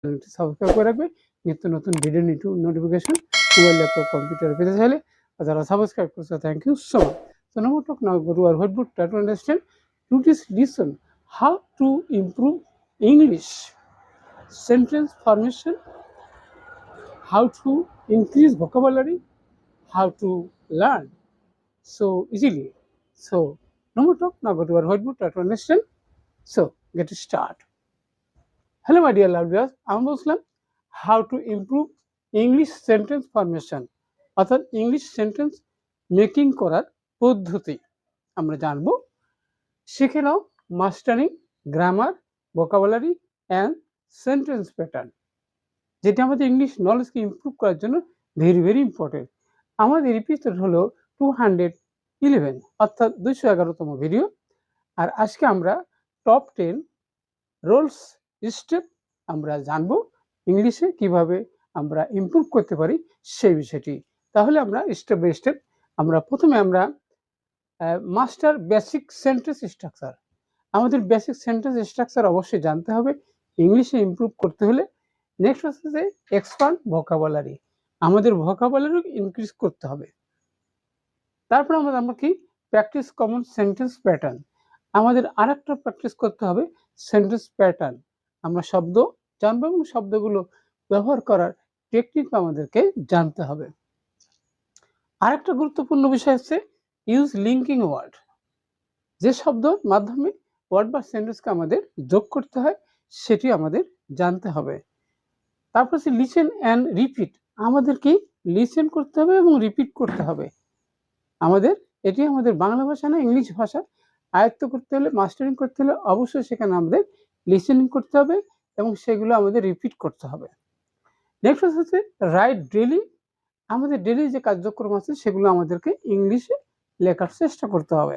চ্যানেলটি সাবস্ক্রাইব করে রাখবে নিত্য নতুন ভিডিও নোটিফিকেশন মোবাইল ল্যাপটপ কম্পিউটারে পেতে চাইলে আর যারা সাবস্ক্রাইব করছে thank you so much so now talk now go to our whiteboard try to understand to this lesson how to improve English sentence formation, how to increase vocabulary, how to learn so easily. So no more talk now go to our whiteboard try to understand. So get start. Hello my dear loved viewers, I'm Muslim. How to improve English sentence formation অর্থাৎ English sentence making করার পদ্ধতি আমরা জানবো। শিখে নাও mastering grammar vocabulary and sentence pattern, যেটা আমাদের English নলেজকে ইমপ্রুভ করার জন্য ভেরি ভেরি ইম্পর্টেন্ট। আমাদের এপিসোড হলো 211 অর্থাৎ 211তম ভিডিও। আর আজকে আমরা টপ 10 রোলস স্টেপ আমরা জানবো ইংলিশে কিভাবে আমরা ইমপ্রুভ করতে পারি সেই বিষয়টি। তাহলে আমরা স্টেপ বাই স্টেপ আমরা প্রথমে আমরা মাস্টার বেসিক সেন্টেন্স স্ট্রাকচার। আমাদের বেসিক সেন্টেন্স স্ট্রাকচার অবশ্যই জানতে হবে ইংলিশে ইমপ্রুভ করতে হলে। নেক্সট হচ্ছে যে এক্সপান্ড ভোকাবুলারি, আমাদের ভোকাবুলারি ইনক্রিজ করতে হবে। তারপর আমরা কি প্র্যাকটিস কমন সেন্টেন্স প্যাটার্ন, আমাদের আরেকটা প্র্যাকটিস করতে হবে সেন্টেন্স প্যাটার্ন। আমরা শব্দ জানবো এবং শব্দগুলো ব্যবহার করার টেকনিক আমাদেরকে জানতে হবে। আরেকটা গুরুত্বপূর্ণ বিষয় হচ্ছে ইউজ লিঙ্কিং ওয়ার্ড, যে শব্দের মাধ্যমে ওয়ার্ড বা সেন্টেন্সকে আমাদের যোগ করতে হয় সেটি আমাদের জানতে হবে। তারপর হচ্ছে লিসেন অ্যান্ড রিপিট, আমাদের কি লিসেন করতে হবে এবং রিপিট করতে হবে। এটি আমাদের বাংলা ভাষা না ইংলিশ ভাষা আয়ত্ত করতে হলে মাস্টারিং করতে হলে অবশ্যই সেখানে আমাদের লিসেনিং করতে হবে এবং সেগুলো আমাদের রিপিট করতে হবে। নেক্সট হচ্ছে রাইট ডেইলি, আমাদের ডেইলি যে কার্যক্রম আছে সেগুলো আমাদেরকে ইংলিশে লেখার চেষ্টা করতে হবে।